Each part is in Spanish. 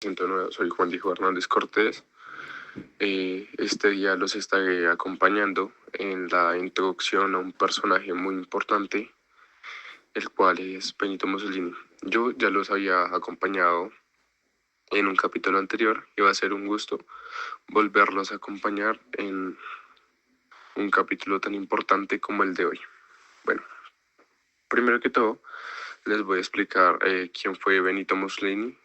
Nuevo, soy Juan Diego Hernández Cortés. Este día los estaré acompañando en la introducción a un personaje muy importante, el cual es Benito Mussolini. Yo ya los había acompañado en un capítulo anterior y va a ser un gusto volverlos a acompañar en un capítulo tan importante como el de hoy. Bueno, primero que todo, les voy a explicar quién fue Benito Mussolini,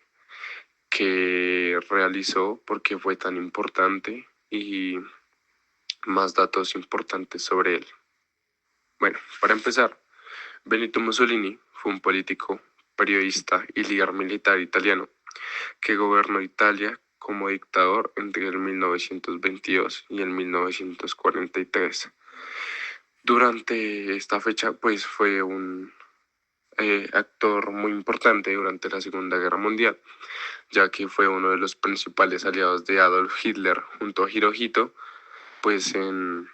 qué realizó, por qué fue tan importante y más datos importantes sobre él. Bueno, para empezar, Benito Mussolini fue un político, periodista y líder militar italiano que gobernó Italia como dictador entre el 1922 y el 1943. Durante esta fecha, pues fue un actor muy importante durante la Segunda Guerra Mundial, ya que fue uno de los principales aliados de Adolf Hitler junto a Hirohito, pues en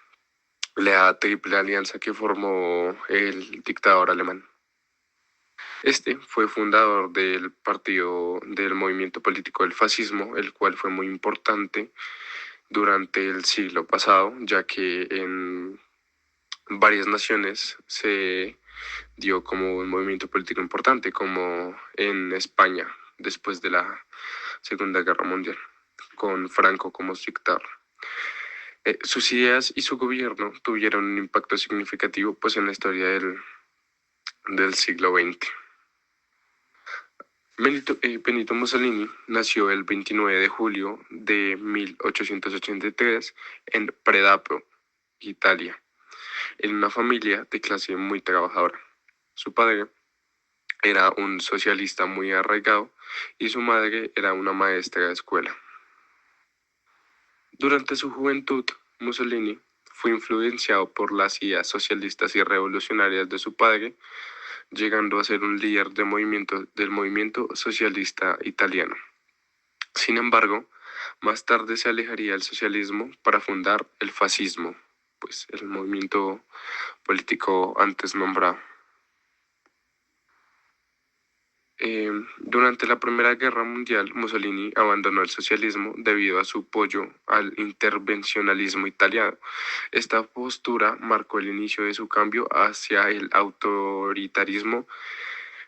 la triple alianza que formó el dictador alemán. Este fue fundador del partido del movimiento político del fascismo, el cual fue muy importante durante el siglo pasado, ya que en varias naciones se dio como un movimiento político importante, como en España después de la Segunda Guerra Mundial, con Franco como dictador. Sus ideas y su gobierno tuvieron un impacto significativo pues en la historia del siglo XX. Benito Mussolini nació el 29 de julio de 1883 en Predappio, Italia, en una familia de clase muy trabajadora. Su padre era un socialista muy arraigado y su madre era una maestra de escuela. Durante su juventud, Mussolini fue influenciado por las ideas socialistas y revolucionarias de su padre, llegando a ser un líder del movimiento socialista italiano. Sin embargo, más tarde se alejaría del socialismo para fundar el fascismo, pues el movimiento político antes nombrado. Durante la Primera Guerra Mundial, Mussolini abandonó el socialismo debido a su apoyo al intervencionalismo italiano. Esta postura marcó el inicio de su cambio hacia el autoritarismo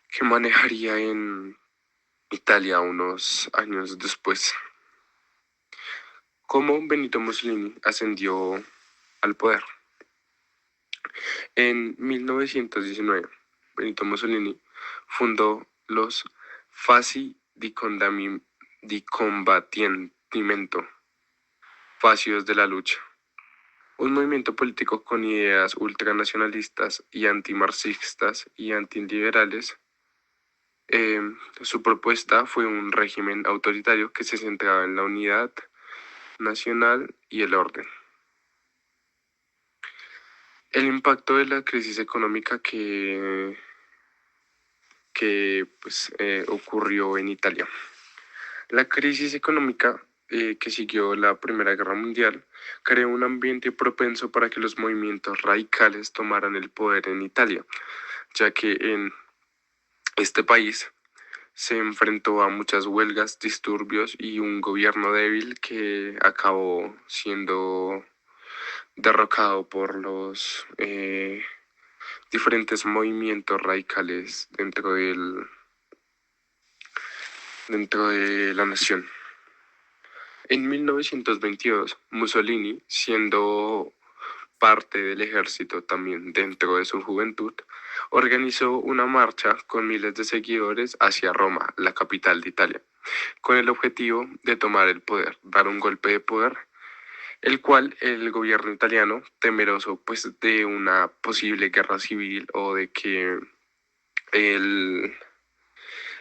que manejaría en Italia unos años después. ¿Cómo Benito Mussolini ascendió al poder? En 1919, Benito Mussolini fundó los Fasci di Combattimento, Fascios de la Lucha, un movimiento político con ideas ultranacionalistas y antimarxistas y antiliberales. Eh, Su propuesta fue un régimen autoritario que se centraba en la unidad nacional y el orden. El impacto de la crisis económica que ocurrió en Italia. La crisis económica que siguió la Primera Guerra Mundial creó un ambiente propenso para que los movimientos radicales tomaran el poder en Italia, ya que en este país se enfrentó a muchas huelgas, disturbios y un gobierno débil que acabó siendo derrocado por los diferentes movimientos radicales dentro de la nación. En 1922, Mussolini, siendo parte del ejército también dentro de su juventud, organizó una marcha con miles de seguidores hacia Roma, la capital de Italia, con el objetivo de tomar el poder, dar un golpe de poder, el cual el gobierno italiano, temeroso pues de una posible guerra civil o de que el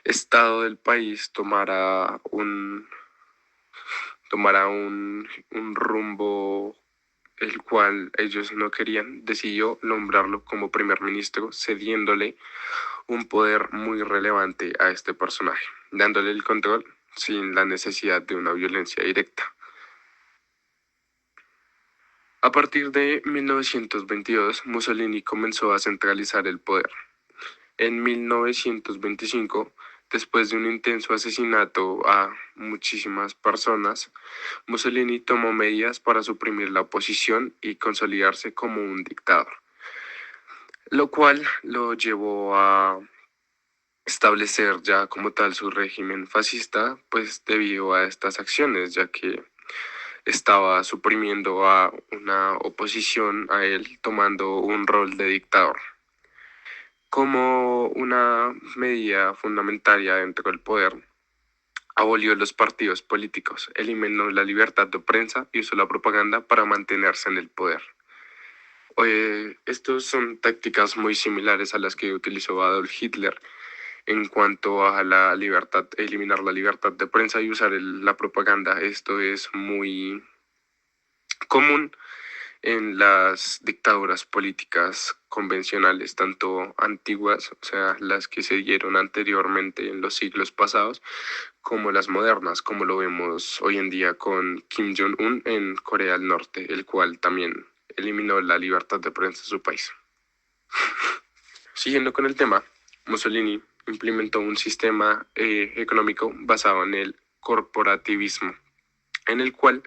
estado del país tomara un rumbo el cual ellos no querían, decidió nombrarlo como primer ministro, cediéndole un poder muy relevante a este personaje, dándole el control sin la necesidad de una violencia directa. A partir de 1922, Mussolini comenzó a centralizar el poder. En 1925 Después de un intenso asesinato a muchísimas personas, Mussolini tomó medidas para suprimir la oposición y consolidarse como un dictador, lo cual lo llevó a establecer ya como tal su régimen fascista, pues debido a estas acciones, ya que estaba suprimiendo a una oposición a él, tomando un rol de dictador. Como una medida fundamental dentro del poder, abolió los partidos políticos, eliminó la libertad de prensa y usó la propaganda para mantenerse en el poder. Estos son tácticas muy similares a las que utilizó Adolf Hitler en cuanto a la libertad, eliminar la libertad de prensa y usar la propaganda. Esto es muy común en las dictaduras políticas convencionales, tanto antiguas, o sea, las que se dieron anteriormente en los siglos pasados, como las modernas, como lo vemos hoy en día con Kim Jong-un en Corea del Norte, el cual también eliminó la libertad de prensa en su país. Siguiendo con el tema, Mussolini implementó un sistema económico basado en el corporativismo, en el cual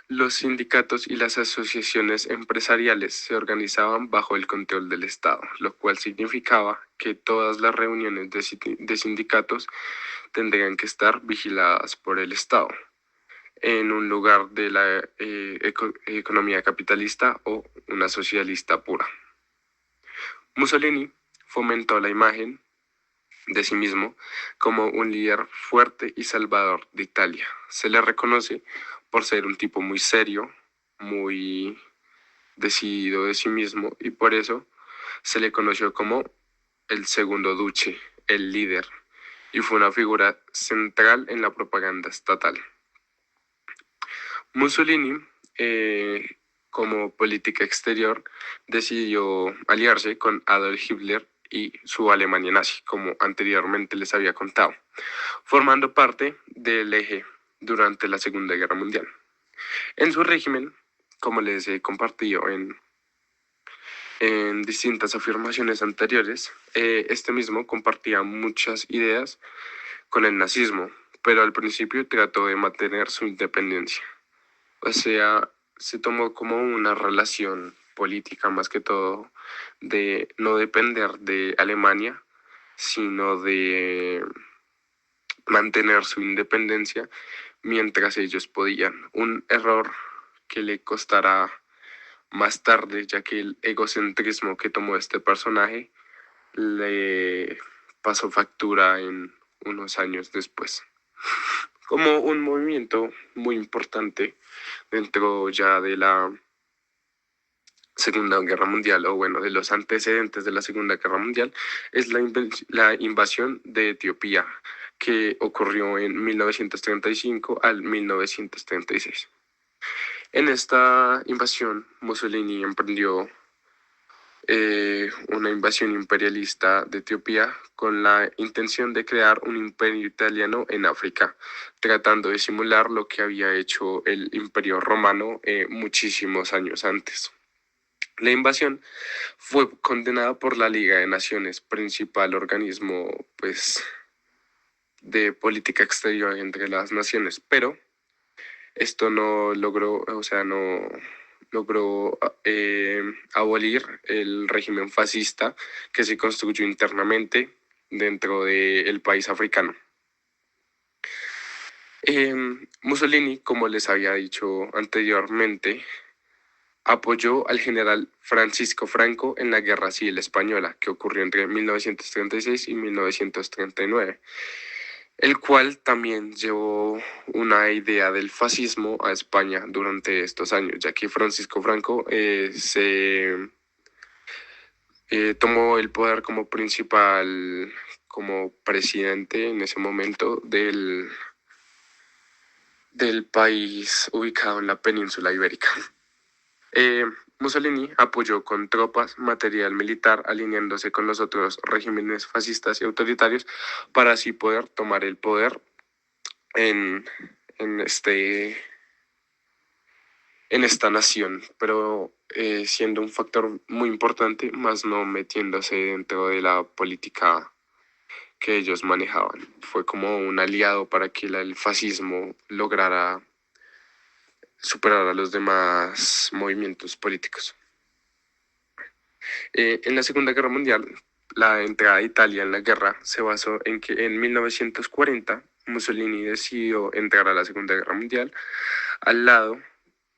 los sindicatos y las asociaciones empresariales se organizaban bajo el control del Estado, lo cual significaba que todas las reuniones de sindicatos tendrían que estar vigiladas por el Estado, en un lugar de la economía capitalista o una socialista pura. Mussolini fomentó la imagen de sí mismo como un líder fuerte y salvador de Italia. Se le reconoce por ser un tipo muy serio, muy decidido de sí mismo y por eso se le conoció como el segundo duce, el líder, y fue una figura central en la propaganda estatal. Mussolini, como política exterior, decidió aliarse con Adolf Hitler y su Alemania nazi, como anteriormente les había contado, formando parte del eje durante la Segunda Guerra Mundial. En su régimen, como les he compartido en distintas afirmaciones anteriores, este mismo compartía muchas ideas con el nazismo, pero al principio trató de mantener su independencia. O sea, se tomó como una relación política más que todo de no depender de Alemania, sino de mantener su independencia mientras ellos podían. Un error que le costará más tarde, ya que el egocentrismo que tomó este personaje le pasó factura en unos años después. Como un movimiento muy importante dentro ya de la Segunda Guerra Mundial, o bueno, de los antecedentes de la Segunda Guerra Mundial, es la invasión de Etiopía, que ocurrió en 1935 al 1936. En esta invasión, Mussolini emprendió una invasión imperialista de Etiopía con la intención de crear un imperio italiano en África, tratando de simular lo que había hecho el imperio romano muchísimos años antes. La invasión fue condenada por la Liga de Naciones, principal organismo pues, de política exterior entre las naciones, pero esto no logró, o sea, no logró abolir el régimen fascista que se construyó internamente dentro del país africano. Mussolini, como les había dicho anteriormente, apoyó al general Francisco Franco en la Guerra Civil Española, que ocurrió entre 1936 y 1939, el cual también llevó una idea del fascismo a España durante estos años, ya que Francisco Franco se tomó el poder como principal, como presidente en ese momento del país ubicado en la península ibérica. Mussolini apoyó con tropas, material militar, alineándose con los otros regímenes fascistas y autoritarios para así poder tomar el poder en, en, este, en esta nación, pero siendo un factor muy importante, más no metiéndose dentro de la política que ellos manejaban. Fue como un aliado para que el fascismo lograra superar a los demás movimientos políticos. En la Segunda Guerra Mundial, la entrada de Italia en la guerra se basó en que en 1940 Mussolini decidió entrar a la Segunda Guerra Mundial al lado,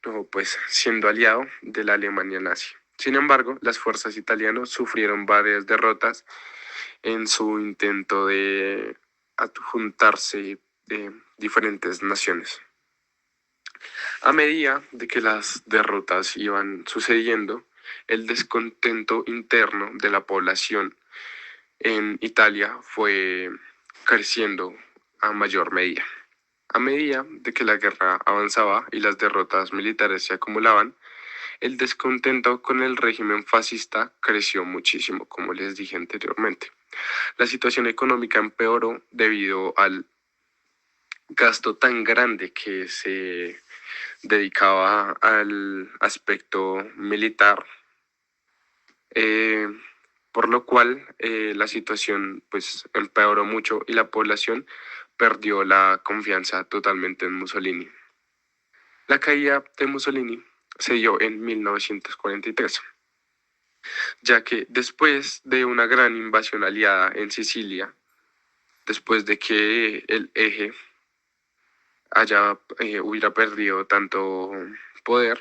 o pues siendo aliado de la Alemania nazi. Sin embargo, las fuerzas italianas sufrieron varias derrotas en su intento de adjuntarse de diferentes naciones. A medida de que las derrotas iban sucediendo, el descontento interno de la población en Italia fue creciendo a mayor medida. A medida de que la guerra avanzaba y las derrotas militares se acumulaban, el descontento con el régimen fascista creció muchísimo, como les dije anteriormente. La situación económica empeoró debido al gasto tan grande que se dedicaba al aspecto militar, eh, por lo cual la situación pues empeoró mucho y la población perdió la confianza totalmente en Mussolini. La caída de Mussolini se dio en 1943, ya que después de una gran invasión aliada en Sicilia, después de que el eje hubiera perdido tanto poder,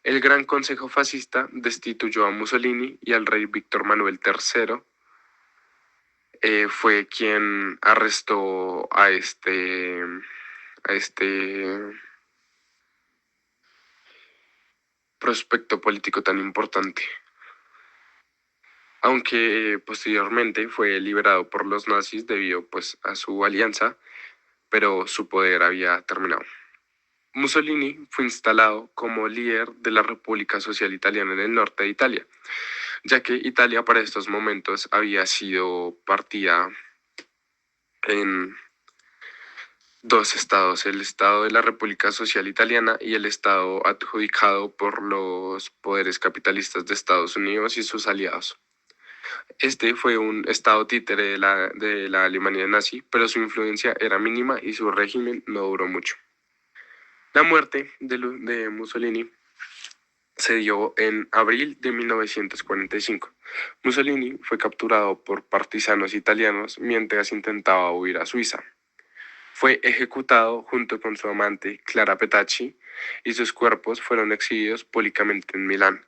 el Gran Consejo Fascista destituyó a Mussolini y al rey Víctor Manuel III fue quien arrestó a este prospecto político tan importante, aunque posteriormente fue liberado por los nazis debido pues a su alianza, pero su poder había terminado. Mussolini fue instalado como líder de la República Social Italiana en el norte de Italia, ya que Italia para estos momentos había sido partida en dos estados, el estado de la República Social Italiana y el estado adjudicado por los poderes capitalistas de Estados Unidos y sus aliados. Este fue un estado títere de la Alemania nazi, pero su influencia era mínima y su régimen no duró mucho. La muerte de Mussolini se dio en abril de 1945. Mussolini fue capturado por partisanos italianos mientras intentaba huir a Suiza. Fue ejecutado junto con su amante Clara Petacci y sus cuerpos fueron exhibidos públicamente en Milán.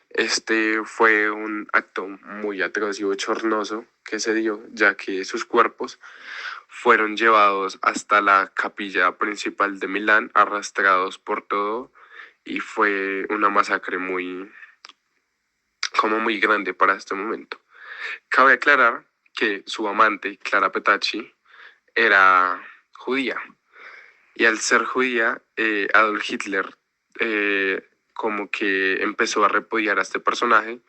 Este fue un acto muy atroz y bochornoso que se dio, ya que sus cuerpos fueron llevados hasta la capilla principal de Milán, arrastrados por todo, y fue una masacre muy grande para este momento. Cabe aclarar que su amante, Clara Petacci, era judía, y al ser judía, Adolf Hitler como que empezó a repudiar a este personaje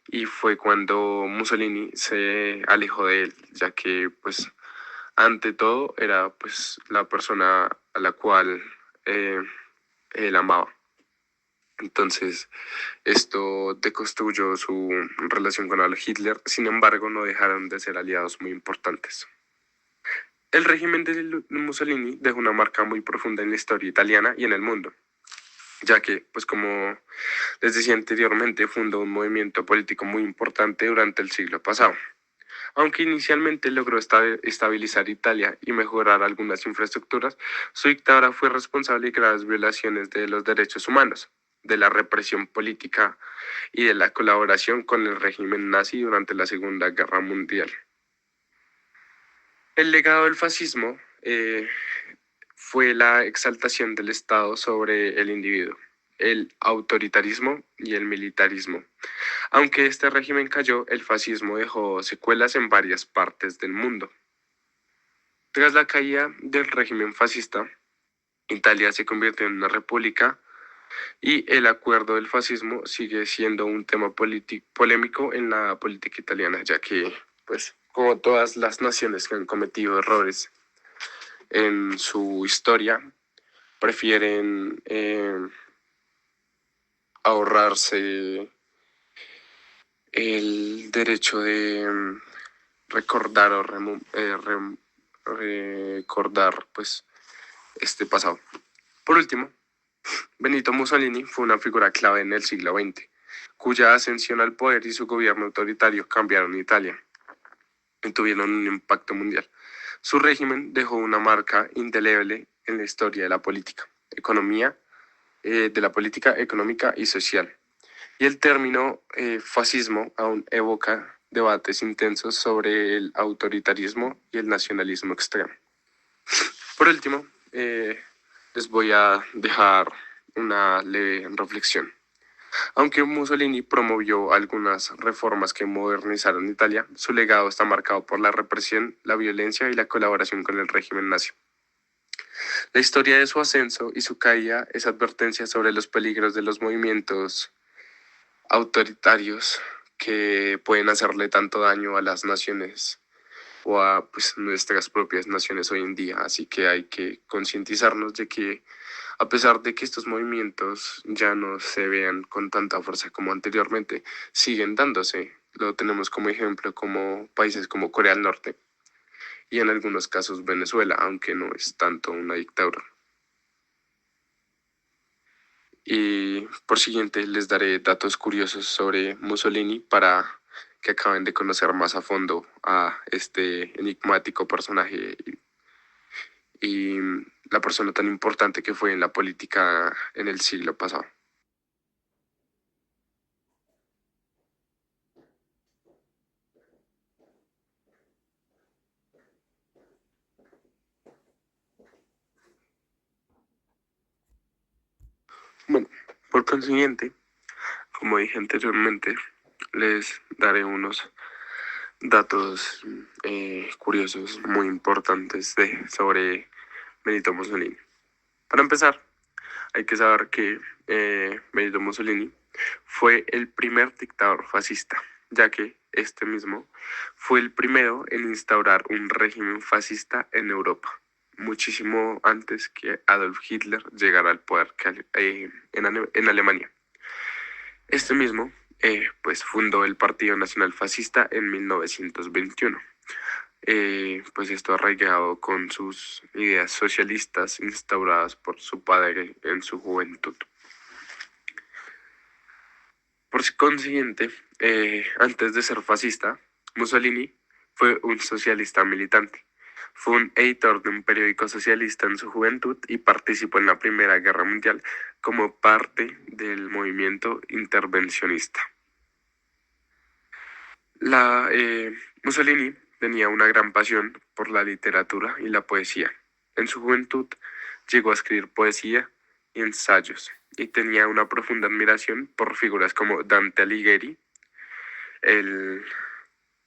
y fue cuando Mussolini se alejó de él, ya que pues ante todo era pues la persona a la cual él amaba. Entonces, esto deconstruyó su relación con Adolf Hitler, sin embargo, no dejaron de ser aliados muy importantes. El régimen de Mussolini dejó una marca muy profunda en la historia italiana y en el mundo, ya que, pues como les decía anteriormente, fundó un movimiento político muy importante durante el siglo pasado. Aunque inicialmente logró estabilizar Italia y mejorar algunas infraestructuras, su dictadura fue responsable de graves violaciones de los derechos humanos, de la represión política y de la colaboración con el régimen nazi durante la Segunda Guerra Mundial. El legado del fascismo fue la exaltación del Estado sobre el individuo, el autoritarismo y el militarismo. Aunque este régimen cayó, el fascismo dejó secuelas en varias partes del mundo. Tras la caída del régimen fascista, Italia se convirtió en una república y el acuerdo del fascismo sigue siendo un tema polémico en la política italiana, ya que, pues, como todas las naciones que han cometido errores en su historia, prefieren ahorrarse el derecho recordar o recordar pues este pasado. Por último, Benito Mussolini fue una figura clave en el siglo XX, cuya ascensión al poder y su gobierno autoritario cambiaron Italia y tuvieron un impacto mundial. Su régimen dejó una marca indeleble en la historia de la política, de la política económica y social. Y el término fascismo aún evoca debates intensos sobre el autoritarismo y el nacionalismo extremo. Por último, les voy a dejar una leve reflexión. Aunque Mussolini promovió algunas reformas que modernizaron Italia, su legado está marcado por la represión, la violencia y la colaboración con el régimen nazi. La historia de su ascenso y su caída es advertencia sobre los peligros de los movimientos autoritarios que pueden hacerle tanto daño a las naciones o a pues, nuestras propias naciones hoy en día. Así que hay que concientizarnos de que a pesar de que estos movimientos ya no se vean con tanta fuerza como anteriormente, siguen dándose. Lo tenemos como ejemplo como países como Corea del Norte y en algunos casos Venezuela, aunque no es tanto una dictadura. Y por siguiente les daré datos curiosos sobre Mussolini para que acaben de conocer más a fondo a este enigmático personaje y la persona tan importante que fue en la política en el siglo pasado. Bueno, por consiguiente, como dije anteriormente, les daré unos datos curiosos muy importantes sobre Benito Mussolini. Para empezar, hay que saber que Benito Mussolini fue el primer dictador fascista, ya que este mismo fue el primero en instaurar un régimen fascista en Europa, muchísimo antes que Adolf Hitler llegara al poder en Alemania. Este mismo pues fundó el Partido Nacional Fascista en 1921. Pues esto arraigado con sus ideas socialistas instauradas por su padre en su juventud. Por consiguiente, antes de ser fascista, Mussolini fue un socialista militante. Fue un editor de un periódico socialista en su juventud y participó en la Primera Guerra Mundial como parte del movimiento intervencionista. Mussolini tenía una gran pasión por la literatura y la poesía. En su juventud llegó a escribir poesía y ensayos y tenía una profunda admiración por figuras como Dante Alighieri, el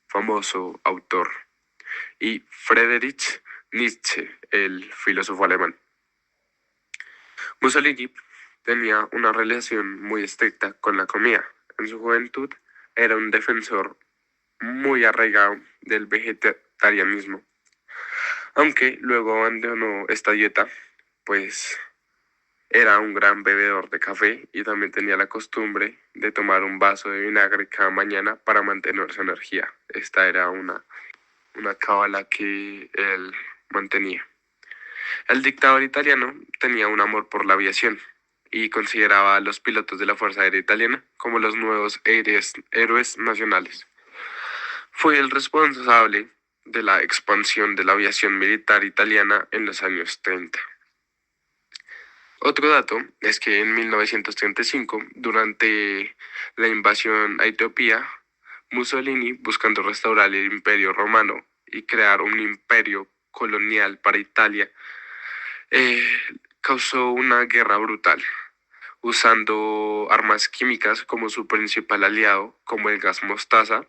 famoso autor, y Friedrich Nietzsche, el filósofo alemán. Mussolini tenía una relación muy estricta con la comida. En su juventud era un defensor muy arraigado del vegetarianismo, aunque luego abandonó esta dieta, pues era un gran bebedor de café y también tenía la costumbre de tomar un vaso de vinagre cada mañana para mantener su energía. Esta era una cábala que él mantenía. El dictador italiano tenía un amor por la aviación y consideraba a los pilotos de la Fuerza Aérea Italiana como los nuevos héroes nacionales. Fue el responsable de la expansión de la aviación militar italiana en los años 30. Otro dato es que en 1935, durante la invasión a Etiopía, Mussolini, buscando restaurar el imperio romano y crear un imperio colonial para Italia, eh, causó una guerra brutal, usando armas químicas como su principal aliado, como el gas mostaza,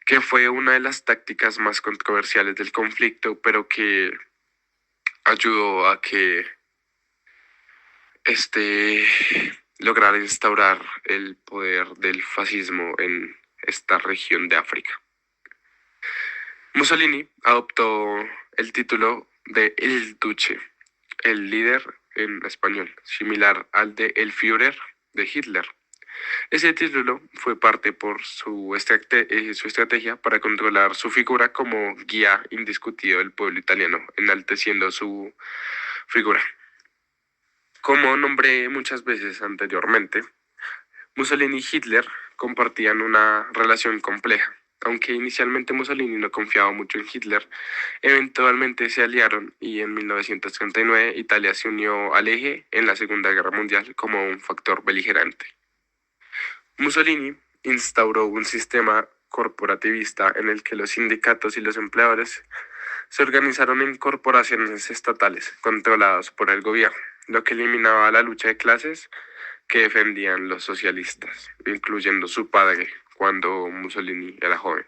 que fue una de las tácticas más controversiales del conflicto, pero que ayudó a que este lograr instaurar el poder del fascismo en esta región de África. Mussolini adoptó el título de El Duce, el líder en español, similar al de El Führer de Hitler. Ese título fue parte por su estrategia para controlar su figura como guía indiscutido del pueblo italiano, enalteciendo su figura. Como nombré muchas veces anteriormente, Mussolini y Hitler compartían una relación compleja. Aunque inicialmente Mussolini no confiaba mucho en Hitler, eventualmente se aliaron y en 1939 Italia se unió al eje en la Segunda Guerra Mundial como un factor beligerante. Mussolini instauró un sistema corporativista en el que los sindicatos y los empleadores se organizaron en corporaciones estatales controladas por el gobierno, lo que eliminaba la lucha de clases que defendían los socialistas, incluyendo su padre cuando Mussolini era joven.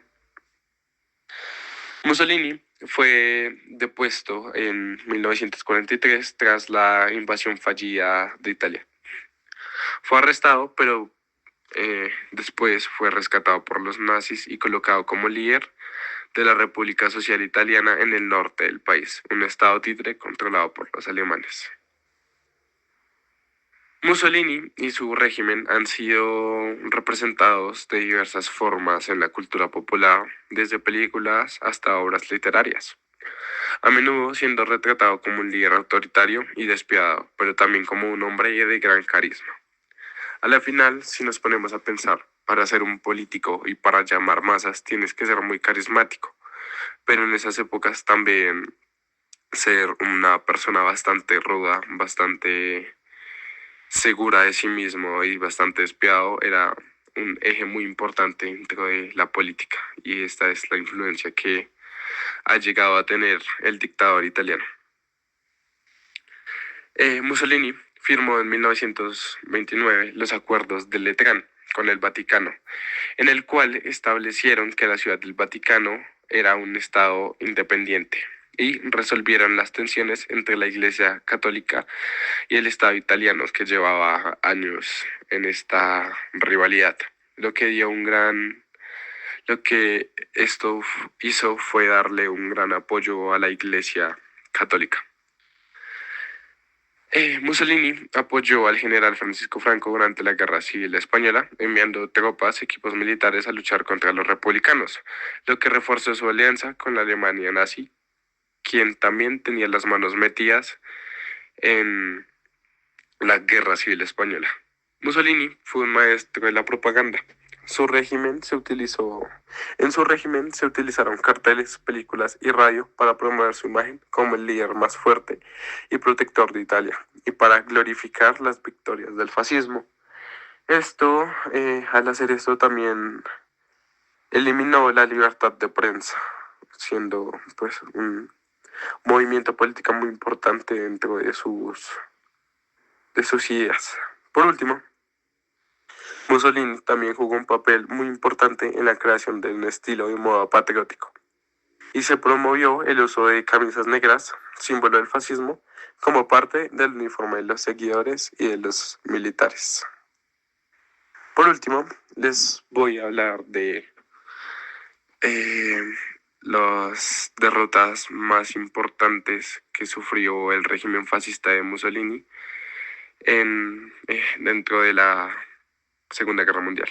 Mussolini fue depuesto en 1943 tras la invasión fallida de Italia. Fue arrestado, pero después fue rescatado por los nazis y colocado como líder de la República Social Italiana en el norte del país, un estado títere controlado por los alemanes. Mussolini y su régimen han sido representados de diversas formas en la cultura popular, desde películas hasta obras literarias, a menudo siendo retratado como un líder autoritario y despiadado, pero también como un hombre de gran carisma. A la final, si nos ponemos a pensar, para ser un político y para llamar masas tienes que ser muy carismático, pero en esas épocas también ser una persona bastante ruda, bastante segura de sí mismo y bastante despiadado era un eje muy importante dentro de la política y esta es la influencia que ha llegado a tener el dictador italiano. Mussolini firmó en 1929 los acuerdos de Letrán con el Vaticano, en el cual establecieron que la Ciudad del Vaticano era un estado independiente y resolvieron las tensiones entre la Iglesia Católica y el Estado italiano que llevaba años en esta rivalidad. Lo que dio un gran, lo que esto hizo fue darle un gran apoyo a la Iglesia Católica. Mussolini apoyó al general Francisco Franco durante la Guerra Civil Española, enviando tropas, equipos militares a luchar contra los republicanos, lo que reforzó su alianza con la Alemania nazi, quien también tenía las manos metidas en la Guerra Civil Española. Mussolini fue un maestro de la propaganda. En su régimen se utilizaron carteles, películas y radio para promover su imagen como el líder más fuerte y protector de Italia y para glorificar las victorias del fascismo. Al hacer esto también eliminó la libertad de prensa, siendo pues un movimiento político muy importante dentro de sus ideas. Por último, Mussolini también jugó un papel muy importante en la creación de un estilo de moda patriótico y se promovió el uso de camisas negras, símbolo del fascismo, como parte del uniforme de los seguidores y de los militares. Por último, les voy a hablar de las derrotas más importantes que sufrió el régimen fascista de Mussolini dentro de la Segunda Guerra Mundial.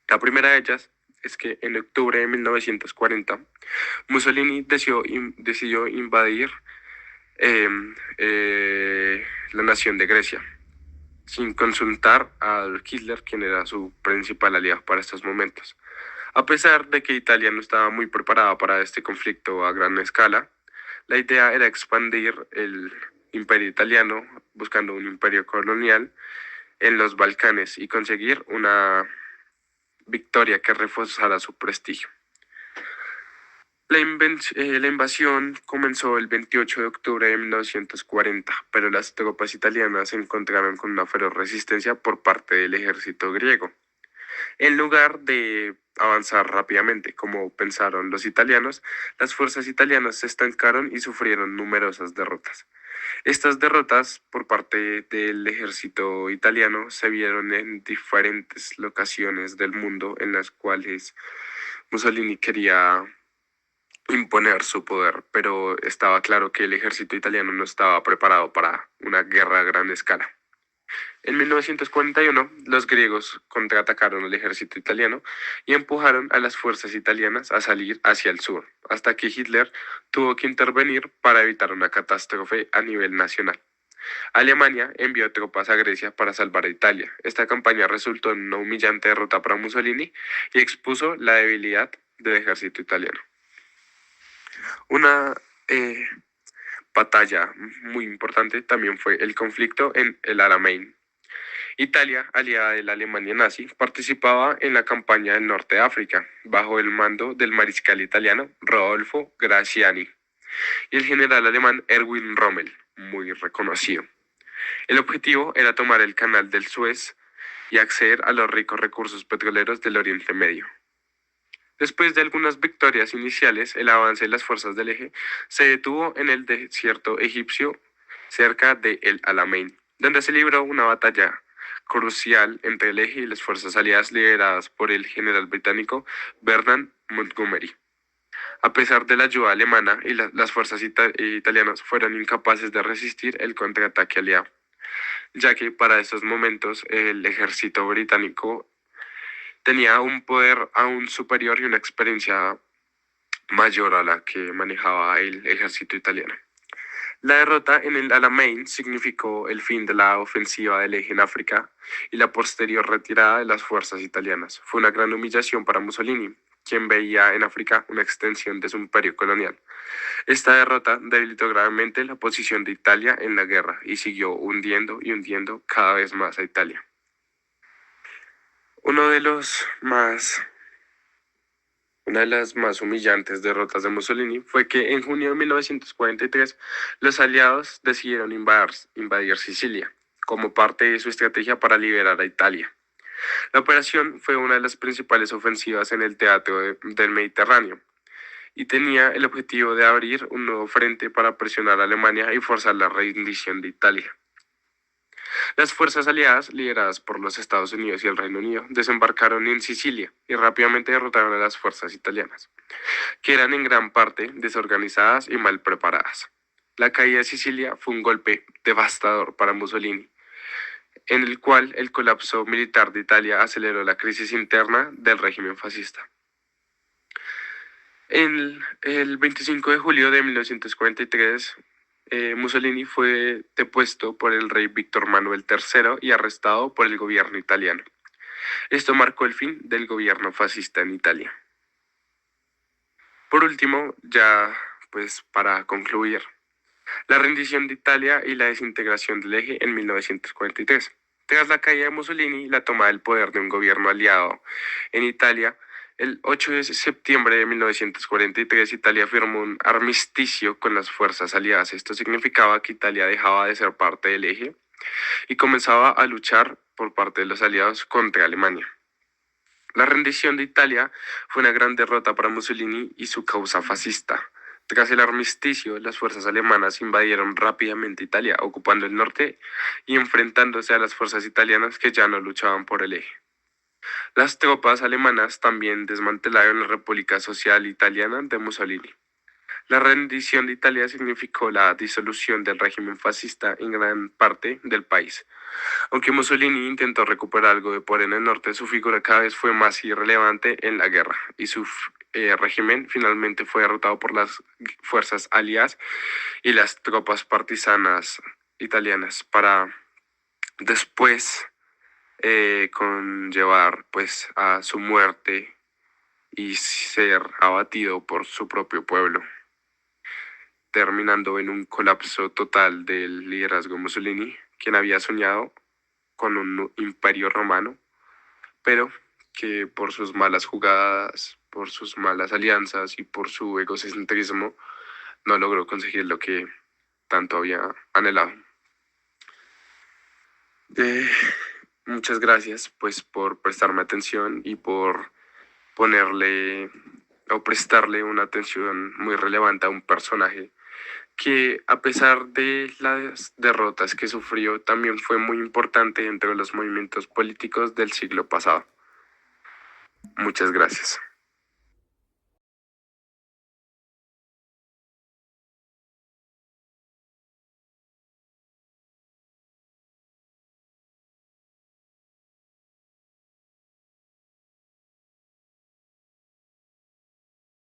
La primera de ellas es que en octubre de 1940 Mussolini decidió invadir la nación de Grecia sin consultar a Adolf Hitler, quien era su principal aliado para estos momentos. A pesar de que Italia no estaba muy preparada para este conflicto a gran escala, la idea era expandir el imperio italiano buscando un imperio colonial en los Balcanes y conseguir una victoria que reforzara su prestigio. La invasión comenzó el 28 de octubre de 1940, pero las tropas italianas se encontraron con una feroz resistencia por parte del ejército griego. En lugar de avanzar rápidamente, como pensaron los italianos, las fuerzas italianas se estancaron y sufrieron numerosas derrotas. Estas derrotas por parte del ejército italiano se vieron en diferentes locaciones del mundo en las cuales Mussolini quería imponer su poder, pero estaba claro que el ejército italiano no estaba preparado para una guerra a gran escala. En 1941, los griegos contraatacaron al ejército italiano y empujaron a las fuerzas italianas a salir hacia el sur, hasta que Hitler tuvo que intervenir para evitar una catástrofe a nivel nacional. Alemania envió tropas a Grecia para salvar a Italia. Esta campaña resultó en una humillante derrota para Mussolini y expuso la debilidad del ejército italiano. Una eh, batalla muy importante también fue el conflicto en el Alamein. Italia, aliada de la Alemania nazi, participaba en la campaña del norte de África, bajo el mando del mariscal italiano Rodolfo Graziani y el general alemán Erwin Rommel, muy reconocido. El objetivo era tomar el canal del Suez y acceder a los ricos recursos petroleros del Oriente Medio. Después de algunas victorias iniciales, el avance de las fuerzas del eje se detuvo en el desierto egipcio cerca de El Alamein, donde se libró una batalla crucial entre el eje y las fuerzas aliadas lideradas por el general británico Bernard Montgomery. A pesar de la ayuda alemana y las fuerzas italianas fueron incapaces de resistir el contraataque aliado, ya que para estos momentos el ejército británico tenía un poder aún superior y una experiencia mayor a la que manejaba el ejército italiano. La derrota en el Alamein significó el fin de la ofensiva del eje en África y la posterior retirada de las fuerzas italianas. Fue una gran humillación para Mussolini, quien veía en África una extensión de su imperio colonial. Esta derrota debilitó gravemente la posición de Italia en la guerra y siguió hundiendo y hundiendo cada vez más a Italia. Uno de los más Una de las más humillantes derrotas de Mussolini fue que en junio de 1943 los aliados decidieron invadir Sicilia como parte de su estrategia para liberar a Italia. La operación fue una de las principales ofensivas en el teatro del Mediterráneo y tenía el objetivo de abrir un nuevo frente para presionar a Alemania y forzar la rendición de Italia. Las fuerzas aliadas, lideradas por los Estados Unidos y el Reino Unido, desembarcaron en Sicilia y rápidamente derrotaron a las fuerzas italianas, que eran en gran parte desorganizadas y mal preparadas. La caída de Sicilia fue un golpe devastador para Mussolini, en el cual el colapso militar de Italia aceleró la crisis interna del régimen fascista. El 25 de julio de 1943, Mussolini fue depuesto por el rey Víctor Manuel III y arrestado por el gobierno italiano. Esto marcó el fin del gobierno fascista en Italia. Por último, ya pues para concluir, la rendición de Italia y la desintegración del eje en 1943. Tras la caída de Mussolini y la toma del poder de un gobierno aliado en Italia, el 8 de septiembre de 1943 Italia firmó un armisticio con las fuerzas aliadas. Esto significaba que Italia dejaba de ser parte del eje y comenzaba a luchar por parte de los aliados contra Alemania. La rendición de Italia fue una gran derrota para Mussolini y su causa fascista. Tras el armisticio, las fuerzas alemanas invadieron rápidamente Italia, ocupando el norte y enfrentándose a las fuerzas italianas que ya no luchaban por el eje. Las tropas alemanas también desmantelaron la República Social Italiana de Mussolini. La rendición de Italia significó la disolución del régimen fascista en gran parte del país. Aunque Mussolini intentó recuperar algo de poder en el norte, su figura cada vez fue más irrelevante en la guerra y su régimen finalmente fue derrotado por las fuerzas aliadas y las tropas partisanas italianas para después conllevar pues a su muerte y ser abatido por su propio pueblo, terminando en un colapso total del liderazgo de Mussolini, quien había soñado con un imperio romano, pero que por sus malas jugadas, por sus malas alianzas y por su egocentrismo no logró conseguir lo que tanto había anhelado. Muchas gracias pues por prestarme atención y por ponerle o prestarle una atención muy relevante a un personaje que a pesar de las derrotas que sufrió, también fue muy importante entre los movimientos políticos del siglo pasado. Muchas gracias.